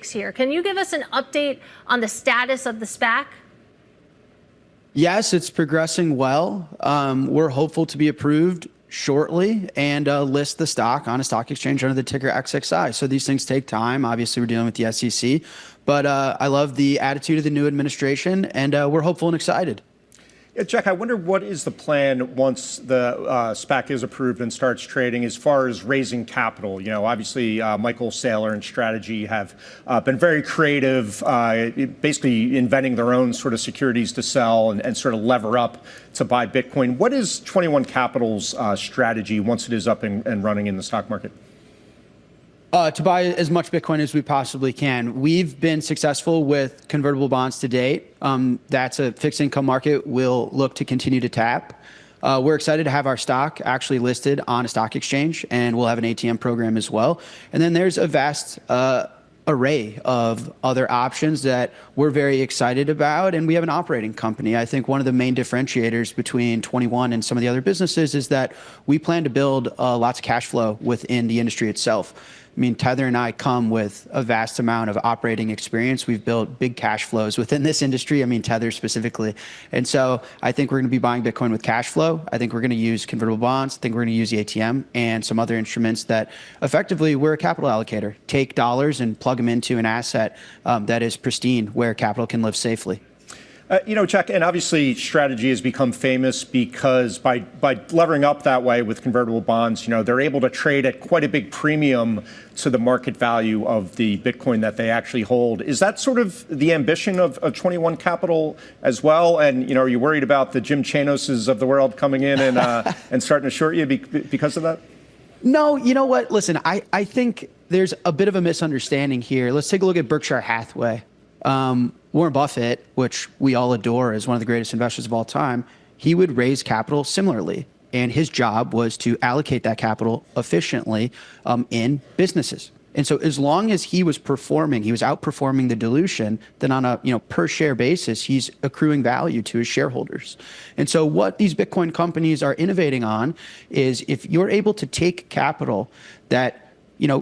here. Can you give us an update on the status of the SPAC? Yes, it's progressing well. We're hopeful to be approved shortly and list the stock on a stock exchange under the ticker XXI. So these things take time. Obviously, we're dealing with the SEC, but I love the attitude of the new administration, and we're hopeful and excited. Yeah, Jack, I wonder what is the plan once the SPAC is approved and starts trading as far as raising capital? You know, obviously, Michael Saylor and Strategy have been very creative, basically inventing their own sort of securities to sell and sort of lever up to buy Bitcoin. What is 21 Capital's strategy once it is up and running in the stock market? To buy as much Bitcoin as we possibly can. We've been successful with convertible bonds to date. That's a fixed income market we'll look to continue to tap. We're excited to have our stock actually listed on a stock exchange, and we'll have an ATM program as well. And then there's a vast array of other options that we're very excited about, and we have an operating company. I think one of the main differentiators between 21 and some of the other businesses is that we plan to build lots of cash flow within the industry itself. I mean, Tether and I come with a vast amount of operating experience. We've built big cash flows within this industry. I mean, Tether specifically. And so I think we're going to be buying Bitcoin with cash flow. I think we're going to use convertible bonds. I think we're going to use the ATM and some other instruments that effectively we're a capital allocator. Take dollars and plug them into an asset that is pristine where capital can live safely. You know, Jack, and obviously Strategy has become famous because by levering up that way with convertible bonds, you know, they're able to trade at quite a big premium to the market value of the Bitcoin that they actually hold. Is that sort of the ambition of 21 Capital as well? And, you know, are you worried about the Jim Chanoses of the world coming in and starting to short you because of that? No, you know what? Listen, I think there's a bit of a misunderstanding here. Let's take a look at Berkshire Hathaway. Warren Buffett, which we all adore as one of the greatest investors of all time, he would raise capital similarly. And his job was to allocate that capital efficiently in businesses. And so as long as he was performing, he was outperforming the dilution, then on a per share basis, he's accruing value to his shareholders. And so what these Bitcoin companies are innovating on is if you're able to take capital that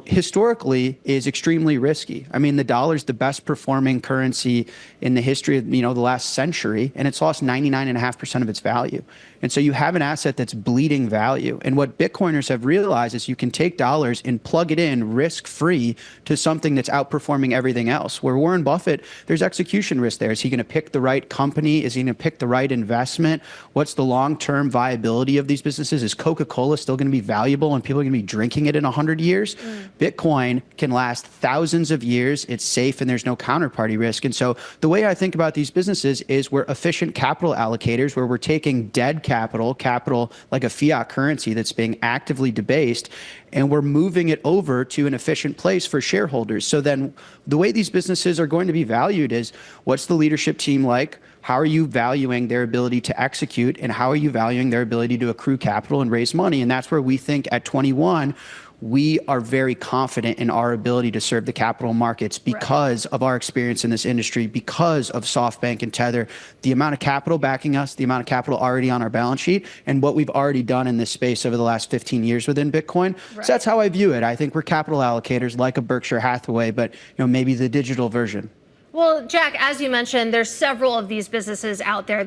historically is extremely risky. I mean, the dollar's the best performing currency in the history of, the last century, and it's lost 99.5% of its value. And so you have an asset that's bleeding value. And what Bitcoiners have realized is you can take dollars and plug it in risk-free to something that's outperforming everything else. Where Warren Buffett, there's execution risk there. Is he going to pick the right company? Is he going to pick the right investment? What's the long-term viability of these businesses? Is Coca-Cola still going to be valuable and people are going to be drinking it in 100 years? Bitcoin can last thousands of years. It's safe and there's no counterparty risk. And so the way I think about these businesses is we're efficient capital allocators where we're taking dead capital like a fiat currency that's being actively debased, and we're moving it over to an efficient place for shareholders. So then the way these businesses are going to be valued is what's the leadership team like? How are you valuing their ability to execute? And how are you valuing their ability to accrue capital and raise money? And that's where we think at 21, we are very confident in our ability to serve the capital markets because of our experience in this industry, because of SoftBank and Tether, the amount of capital backing us, the amount of capital already on our balance sheet, and what we've already done in this space over the last 15 years within Bitcoin. So that's how I view it. I think we're capital allocators like a Berkshire Hathaway, but maybe the digital version. Well, Jack, as you mentioned, there's several of these businesses out there